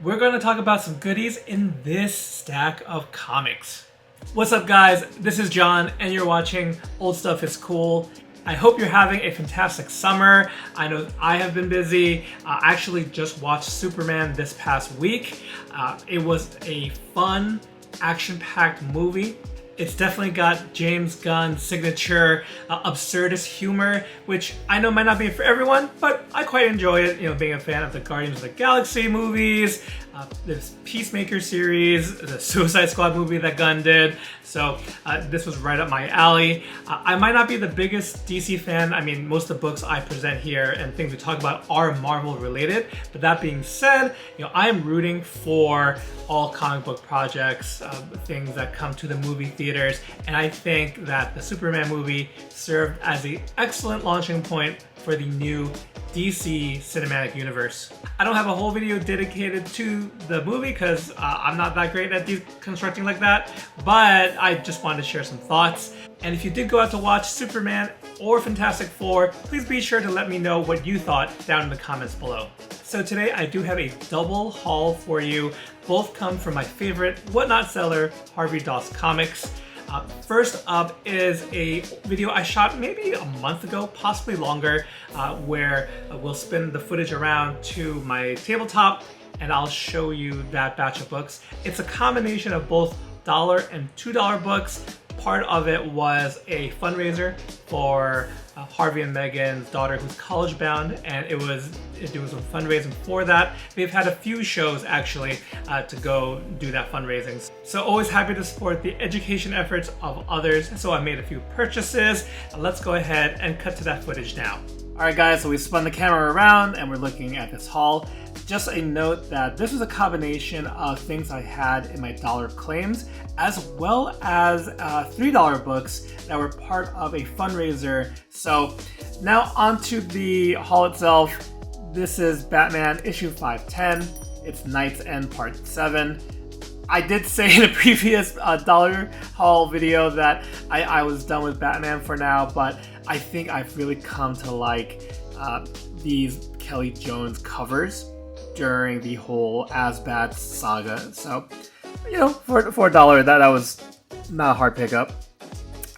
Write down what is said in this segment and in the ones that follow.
we're going to talk about some goodies in this stack of comics. What's up, guys? This is John, and you're watching Old Stuff is Cool. I hope you're having a fantastic summer. I know I have been busy. I actually just watched Superman this past week. It was a fun, action-packed movie. It's definitely got James Gunn's signature absurdist humor, which I know might not be for everyone, but I quite enjoy it. You know, being a fan of the Guardians of the Galaxy movies, this Peacemaker series, the Suicide Squad movie that Gunn did. So this was right up my alley. I might not be the biggest DC fan. I mean, most of the books I present here and things we talk about are Marvel related. But that being said, you know, I am rooting for all comic book projects, things that come to the movie theaters, and I think that the Superman movie served as an excellent launching point for the new DC cinematic universe. I don't have a whole video dedicated to the movie because I'm not that great at deconstructing like that, but I just wanted to share some thoughts. And if you did go out to watch Superman or Fantastic Four, please be sure to let me know what you thought down in the comments below. So today I do have a double haul for you. Both come from my favorite Whatnot seller, Harvey Doss Comics. First up is a video I shot maybe a month ago, possibly longer, where we'll spin the footage around to my tabletop and I'll show you that batch of books. It's a combination of both $1 and $2 books. Part of it was a fundraiser for Harvey and Meghan's daughter who's college bound, and it was doing some fundraising for that. They've had a few shows actually to go do that fundraising. So always happy to support the education efforts of others. So I made a few purchases. Let's go ahead and cut to that footage now. Alright guys, so we spun the camera around and we're looking at this haul. Just a note that this was a combination of things I had in my dollar claims, as well as $3 books that were part of a fundraiser. So now onto the haul itself. This is Batman issue 510. It's Night's End Part 7. I did say in a previous dollar haul video that I was done with Batman for now, but I think I've really come to like these Kelly Jones covers during the whole Asbat saga. So, you know, for $1, that was not a hard pickup.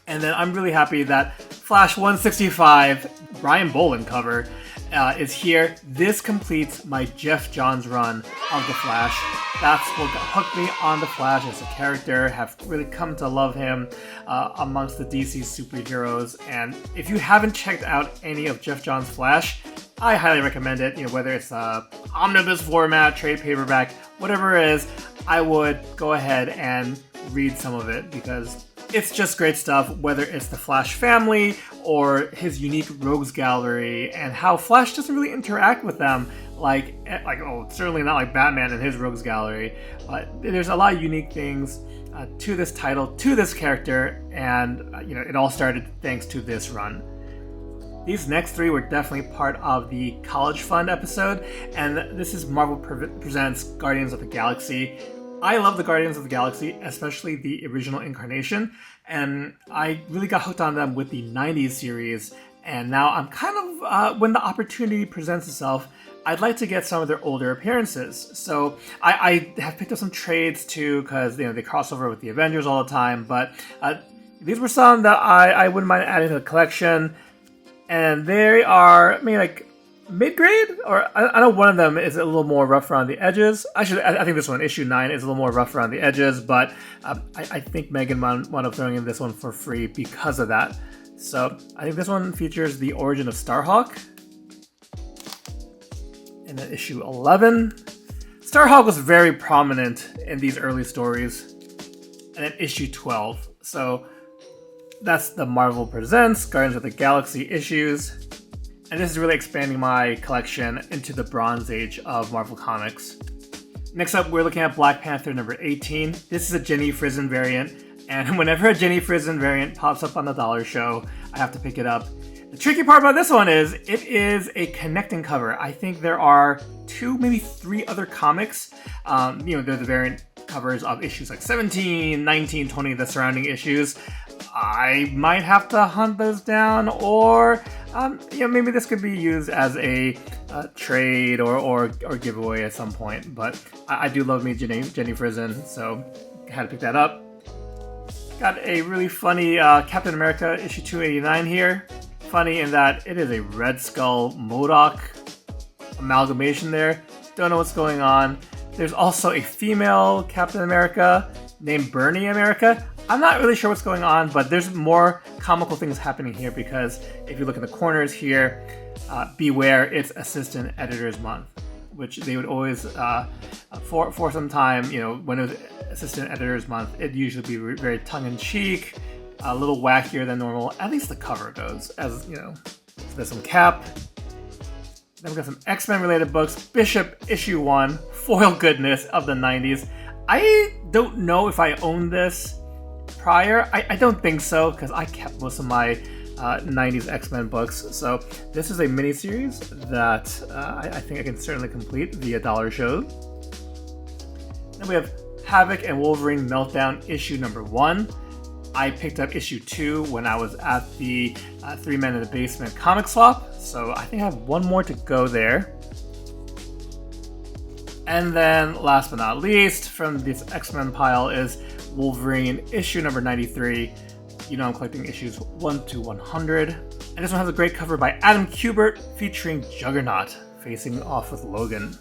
And then I'm really happy that Flash 165 Brian Boland cover is here. This completes my Jeff Johns run of The Flash. That's what hooked me on The Flash as a character. Have really come to love him amongst the DC superheroes. And if you haven't checked out any of Jeff Johns' Flash, I highly recommend it. You know, whether it's omnibus format, trade paperback, whatever it is, I would go ahead and read some of it because it's just great stuff, whether it's the Flash family or his unique rogues gallery and how Flash doesn't really interact with them like certainly not like Batman and his rogues gallery, but there's a lot of unique things to this title, to this character, and you know, it all started thanks to this run. These next three were definitely part of the College Fund episode, and this is Marvel Presents Guardians of the Galaxy. I love the Guardians of the Galaxy, especially the original incarnation, and I really got hooked on them with the 90s series, and now I'm kind of, when the opportunity presents itself, I'd like to get some of their older appearances. So I have picked up some trades too, because you know they cross over with the Avengers all the time, but these were some that I wouldn't mind adding to the collection, and they are, I mean, like, mid-grade, or I know one of them is a little more rough around the edges. Actually, I think this one, issue 9, is a little more rough around the edges, but I think Megan wound up throwing in this one for free because of that. So I think this one features the origin of Starhawk. And then issue 11. Starhawk was very prominent in these early stories. And then issue 12. So that's the Marvel Presents Guardians of the Galaxy issues. And this is really expanding my collection into the Bronze Age of Marvel Comics. Next up, we're looking at Black Panther number 18. This is a Jenny Frison variant, and whenever a Jenny Frison variant pops up on the dollar show, I have to pick it up. The tricky part about this one is it is a connecting cover. I think there are 2, maybe 3 other comics. You know, they're the variant covers of issues like 17, 19, 20, the surrounding issues. I might have to hunt those down, or maybe this could be used as a trade or giveaway at some point. But I do love me Jenny Frison, so had to pick that up. Got a really funny Captain America issue 289 here. Funny in that it is a Red Skull MODOK amalgamation there. Don't know what's going on. There's also a female Captain America named Bernie America. I'm not really sure what's going on, but there's more comical things happening here because if you look in the corners here, beware, it's Assistant Editors Month, which they would always, for some time, when it was Assistant Editors Month, it'd usually be very tongue-in-cheek, a little wackier than normal. At least the cover goes, as so there's some Cap. Then we've got some X-Men related books. Bishop issue 1, foil goodness of the 90s. I don't know if I owned this prior. I don't think so, because I kept most of my 90s X-Men books. So this is a mini-series that I think I can certainly complete via dollar show. Then we have Havoc and Wolverine Meltdown issue number 1. I picked up issue 2 when I was at the Three Men in the Basement comic swap, so I think I have one more to go there. And then, last but not least, from this X-Men pile is Wolverine issue number 93. I'm collecting issues 1 to 100. And this one has a great cover by Adam Kubert featuring Juggernaut facing off with Logan.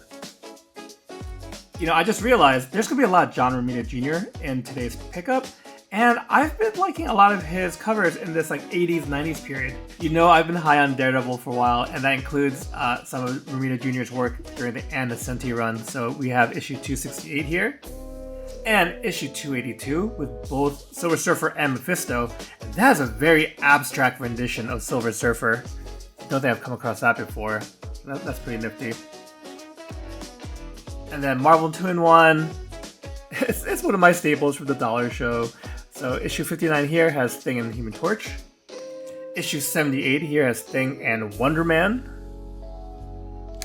I just realized there's going to be a lot of John Romita Jr. in today's pickup. And I've been liking a lot of his covers in this 80s, 90s period. I've been high on Daredevil for a while, and that includes some of Romita Jr.'s work during the Ann Nocenti run. So we have issue 268 here, and issue 282 with both Silver Surfer and Mephisto. And that is a very abstract rendition of Silver Surfer. Don't think I've come across that before. That's pretty nifty. And then Marvel 2-in-1. It's one of my staples for the dollar show. So issue 59 here has Thing and Human Torch. Issue 78 here has Thing and Wonder Man.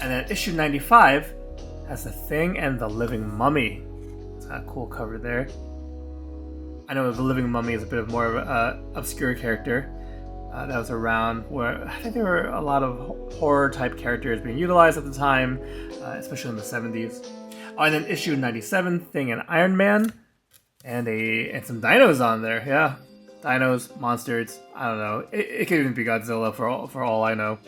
And then issue 95 has The Thing and the Living Mummy. It's got a cool cover there. I know the Living Mummy is a bit of more of an obscure character that was around where I think there were a lot of horror type characters being utilized at the time, especially in the 70s. Oh, and then issue 97, Thing and Iron Man. And some dinos on there, yeah. Dinos, monsters, I don't know. It could even be Godzilla for all I know.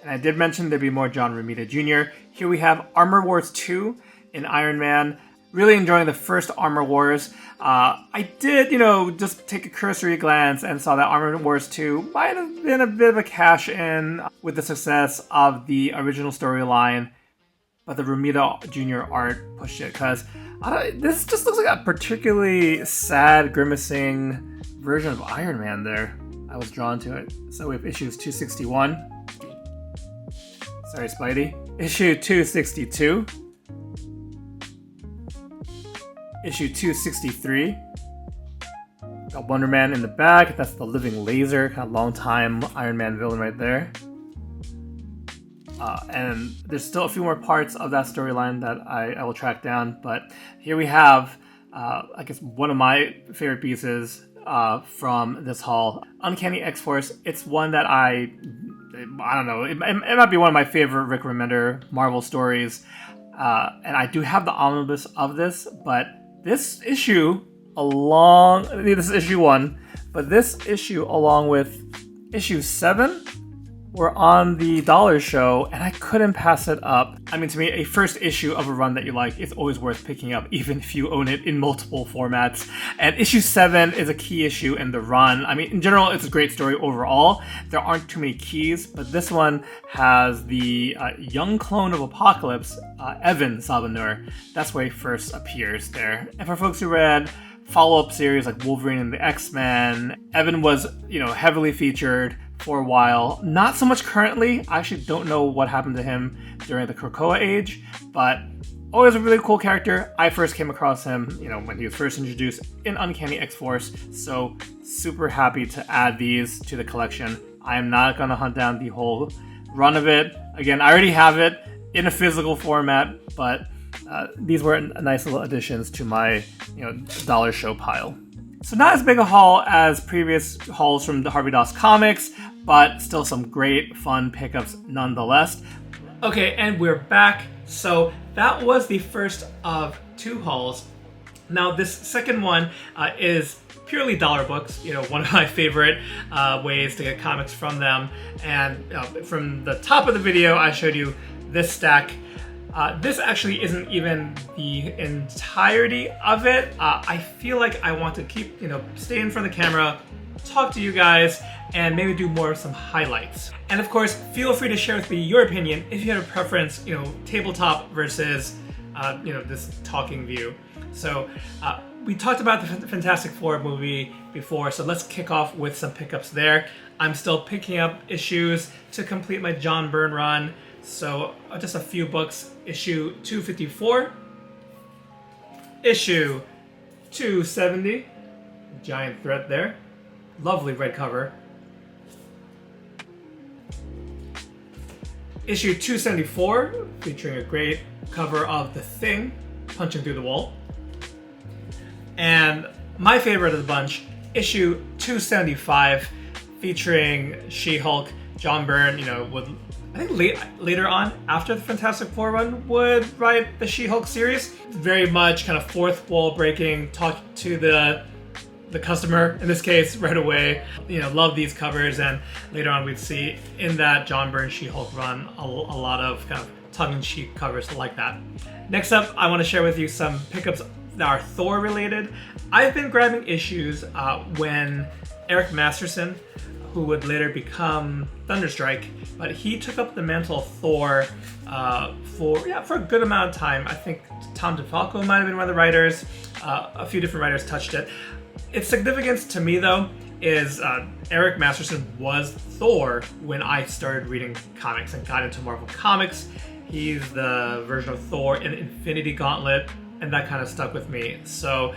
And I did mention there'd be more John Romita Jr. Here we have Armor Wars 2 in Iron Man. Really enjoying the first Armor Wars. I did, just take a cursory glance and saw that Armor Wars 2 might have been a bit of a cash-in with the success of the original storyline. But the Romita Jr. art pushed it, because this just looks like a particularly sad, grimacing version of Iron Man there. I was drawn to it. So we have issues 261. Sorry, Spidey. Issue 262. Issue 263. Got Wonder Man in the back. That's the Living Laser, kind of long-time Iron Man villain right there. And there's still a few more parts of that storyline that I will track down. But here we have, I guess, one of my favorite pieces from this haul. Uncanny X-Force. It's one that I don't know, it might be one of my favorite Rick Remender Marvel stories. And I do have the omnibus of this, but this issue this is issue 1, but this issue along with issue 7 were on the dollar show, and I couldn't pass it up. I mean, to me, a first issue of a run that you like is always worth picking up, even if you own it in multiple formats. And issue 7 is a key issue in the run. I mean, in general, it's a great story overall. There aren't too many keys, but this one has the young clone of Apocalypse, Evan Sabanur. That's where he first appears there. And for folks who read follow-up series like Wolverine and the X-Men, Evan was, heavily featured for a while. Not so much currently. I actually don't know what happened to him during the Krakoa age, but always a really cool character. I first came across him, when he was first introduced in Uncanny X-Force, so super happy to add these to the collection. I am not going to hunt down the whole run of it. Again, I already have it in a physical format, but these were nice little additions to my dollar show pile. So not as big a haul as previous hauls from the Harvey Doss Comics, but still some great fun pickups nonetheless. Okay, and we're back. So that was the first of 2 hauls. Now this second one is purely dollar books, one of my favorite ways to get comics from them. And from the top of the video, I showed you this stack. This actually isn't even the entirety of it. I feel like I want to keep, stay in front of the camera, talk to you guys, and maybe do more of some highlights. And of course, feel free to share with me your opinion if you had a preference, tabletop versus, this talking view. So we talked about the Fantastic Four movie before, so let's kick off with some pickups there. I'm still picking up issues to complete my John Byrne run. So just a few books. Issue 254, issue 270, giant threat there, lovely red cover. Issue 274, featuring a great cover of The Thing, punching through the wall. And my favorite of the bunch, issue 275, featuring She-Hulk. John Byrne, I think later on, after the Fantastic Four run, would write the She-Hulk series. Very much kind of fourth wall breaking, talk to the customer, in this case, right away. Love these covers, and later on we'd see in that John Byrne She-Hulk run a lot of kind of tongue-in-cheek covers like that. Next up, I want to share with you some pickups that are Thor related. I've been grabbing issues when Eric Masterson, who would later become Thunderstrike, but he took up the mantle of Thor for a good amount of time. I think Tom DeFalco might have been one of the writers. A few different writers touched it. Its significance to me, though, is Eric Masterson was Thor when I started reading comics and got into Marvel Comics. He's the version of Thor in Infinity Gauntlet, and that kind of stuck with me. So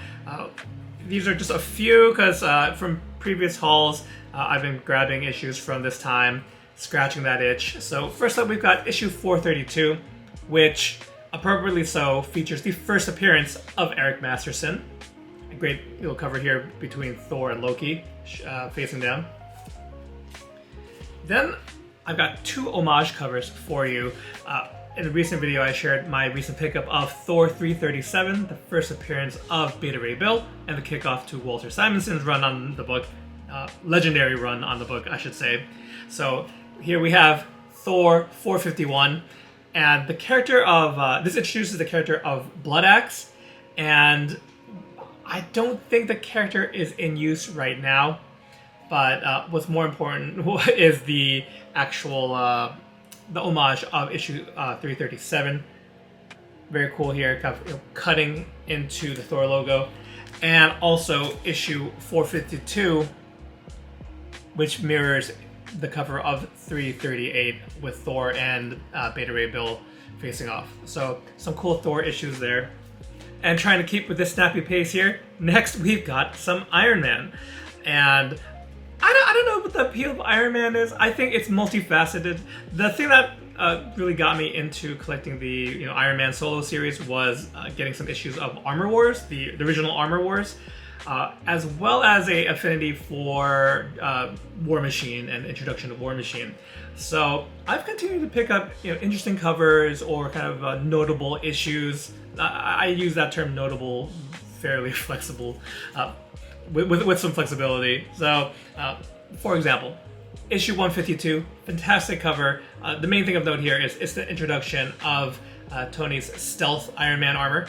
these are just a few, because from previous hauls, I've been grabbing issues from this time, scratching that itch. So first up, we've got issue 432, which, appropriately so, features the first appearance of Eric Masterson. A great little cover here between Thor and Loki, facing down. Then I've got 2 homage covers for you. In a recent video, I shared my recent pickup of Thor 337, the first appearance of Beta Ray Bill, and the kickoff to Walter Simonson's run on the book. Legendary run on the book, I should say. So here we have Thor 451, and the character of this introduces the character of Bloodaxe, and I don't think the character is in use right now, but what's more important is the actual the homage of issue 337. Very cool here, kind of, cutting into the Thor logo, and also issue 452, which mirrors the cover of 338 with Thor and Beta Ray Bill facing off. So some cool Thor issues there. And trying to keep with this snappy pace here, next we've got some Iron Man. And I don't know what the appeal of Iron Man is. I think it's multifaceted. The thing that really got me into collecting the Iron Man solo series was getting some issues of Armor Wars, the original Armor Wars. As well as a affinity for War Machine and introduction to War Machine. So I've continued to pick up interesting covers or kind of notable issues. I use that term notable fairly flexible, with some flexibility. So for example, issue 152, fantastic cover. The main thing of note here is the introduction of Tony's stealth Iron Man armor.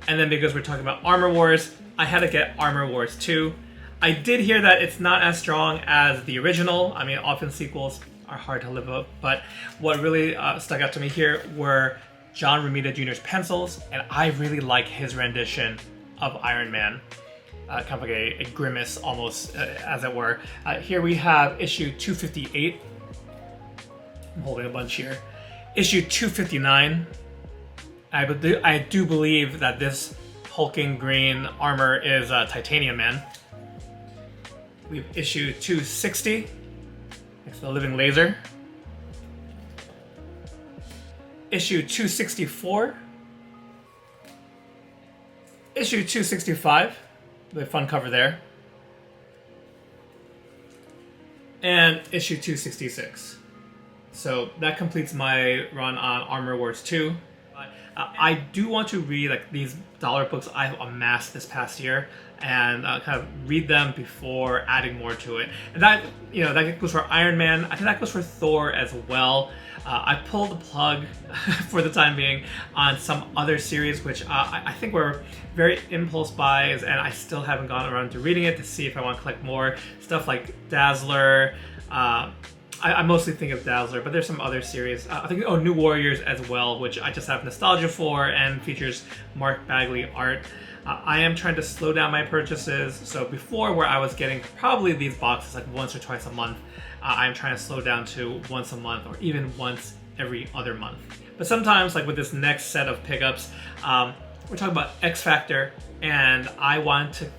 And then because we're talking about Armor Wars, I had to get Armor Wars 2. I did hear that it's not as strong as the original. I mean, often sequels are hard to live up, but what really stuck out to me here were John Romita Jr.'s pencils, and I really like his rendition of Iron Man. Kind of like a grimace almost, as it were. Here we have issue 258. I'm holding a bunch here. Issue 259. I do believe that this hulking green armor is Titanium Man. We have issue 260. It's the Living Laser. Issue 264. issue 265, the fun cover there. And issue 266. So that completes my run on Armor Wars 2. I do want to read like these dollar books I've amassed this past year and kind of read them before adding more to it. And that, you know, that goes for Iron Man. I think that goes for Thor as well. I pulled the plug for the time being on some other series, which I think were very impulse buys, and I still haven't gone around to reading it to see if I want to collect more stuff like Dazzler. I mostly think of Dazzler, but there's some other series. I think, New Warriors as well, which I just have nostalgia for and features Mark Bagley art. I am trying to slow down my purchases, so before where I was getting probably these boxes like once or twice a month, I'm trying to slow down to once a month or even once every other month. But sometimes, like with this next set of pickups, we're talking about X Factor, and I want to,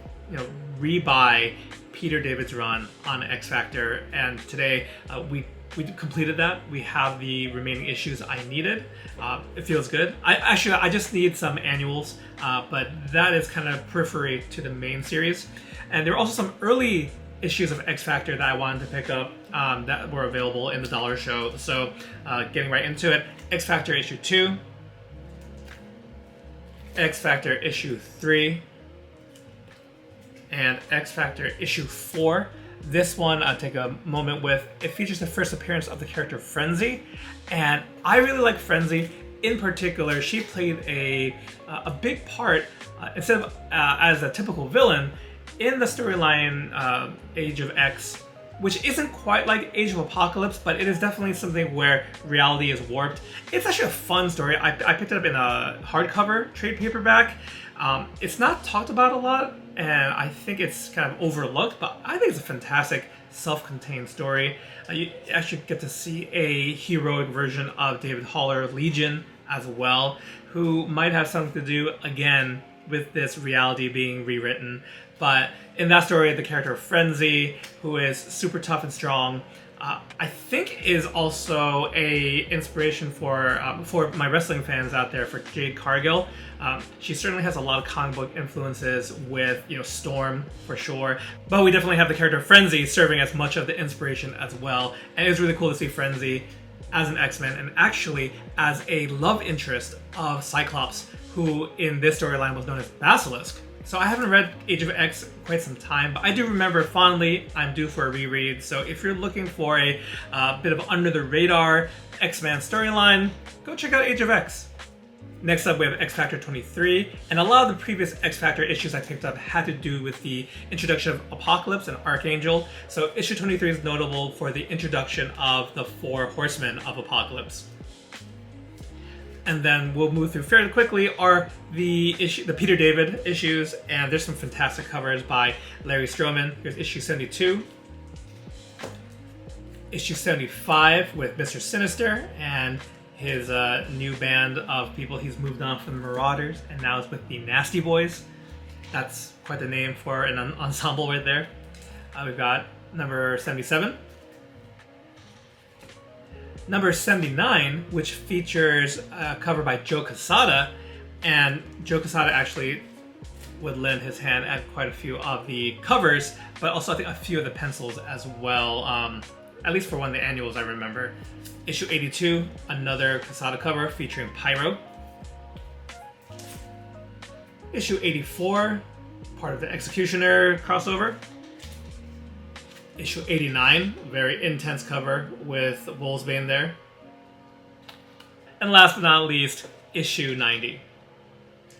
rebuy Peter David's run on X Factor, and today we completed that. We have the remaining issues I needed. It feels good. I just need some annuals, but that is kind of periphery to the main series. And there are also some early issues of X Factor that I wanted to pick up that were available in the dollar show. So getting right into it, X Factor issue 2, X Factor issue 3, and X Factor issue 4. This one I'll take a moment with. It features the first appearance of the character Frenzy, and I really like Frenzy. In particular, she played a big part, instead of as a typical villain, in the storyline Age of X, which isn't quite like Age of Apocalypse, but it is definitely something where reality is warped. It's actually a fun story. I picked it up in a hardcover trade paperback. It's not talked about a lot, and I think it's kind of overlooked, but I think it's a fantastic self-contained story. You actually get to see a heroic version of David Haller, Legion, as well, who might have something to do, again, with this reality being rewritten. But in that story, the character of Frenzy, who is super tough and strong, I think is also a inspiration for my wrestling fans out there, for Jade Cargill. She certainly has a lot of comic book influences with, Storm for sure, but we definitely have the character of Frenzy serving as much of the inspiration as well. And it's really cool to see Frenzy as an X-Men and actually as a love interest of Cyclops, who in this storyline was known as Basilisk. So I haven't read Age of X in quite some time, but I do remember fondly. I'm due for a reread, so if you're looking for a bit of under-the-radar X-Men storyline, go check out Age of X. Next up, we have X Factor 23, and a lot of the previous X Factor issues I picked up had to do with the introduction of Apocalypse and Archangel. So issue 23 is notable for the introduction of the 4 Horsemen of Apocalypse. And then we'll move through fairly quickly are the Peter David issues, and there's some fantastic covers by Larry Stroman. Here's issue 72. Issue 75 with Mr. Sinister and his new band of people. He's moved on from the Marauders and now is with the Nasty Boys. That's quite the name for an ensemble right there. We've got number 77. Number 79, which features a cover by Joe Quesada, and Joe Quesada actually would lend his hand at quite a few of the covers, but also I think a few of the pencils as well, at least for one of the annuals I remember. Issue 82, another Quesada cover featuring Pyro. Issue 84, part of the Executioner crossover. Issue 89, very intense cover with Wolfsbane there. And last but not least, issue 90.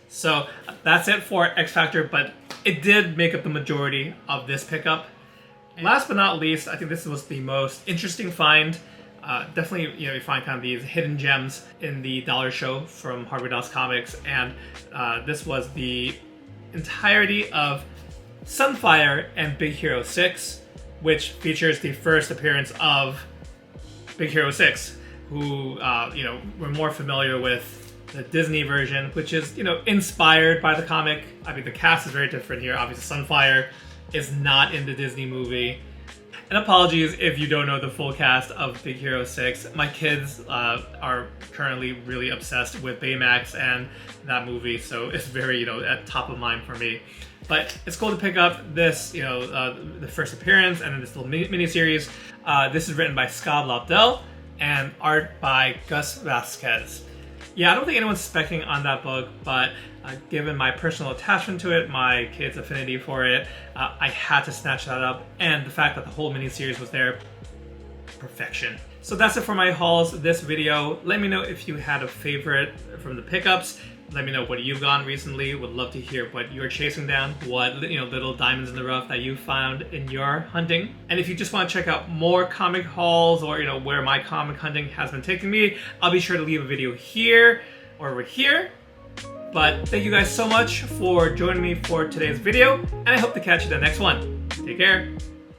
So that's it for X Factor, but it did make up the majority of this pickup. And last but not least, I think this was the most interesting find. Definitely, you find kind of these hidden gems in the dollar show from Hardware Dolls Comics, and this was the entirety of Sunfire and Big Hero 6, which features the first appearance of Big Hero 6, who, we're more familiar with the Disney version, which is, inspired by the comic. I mean, the cast is very different here. Obviously, Sunfire is not in the Disney movie. And apologies if you don't know the full cast of Big Hero 6. My kids are currently really obsessed with Baymax and that movie, so it's very, at top of mind for me. But it's cool to pick up this, the first appearance and then this little mini-series. This is written by Scott Lobdell and art by Gus Vasquez. Yeah, I don't think anyone's specking on that book, but given my personal attachment to it, my kids' affinity for it, I had to snatch that up, and the fact that the whole miniseries was there, perfection. So that's it for my hauls this video. Let me know if you had a favorite from the pickups. Let me know what you've gone recently. Would love to hear what you're chasing down, what little diamonds in the rough that you found in your hunting. And if you just want to check out more comic hauls or where my comic hunting has been taking me, I'll be sure to leave a video here or over here. But thank you guys so much for joining me for today's video, and I hope to catch you in the next one. Take care.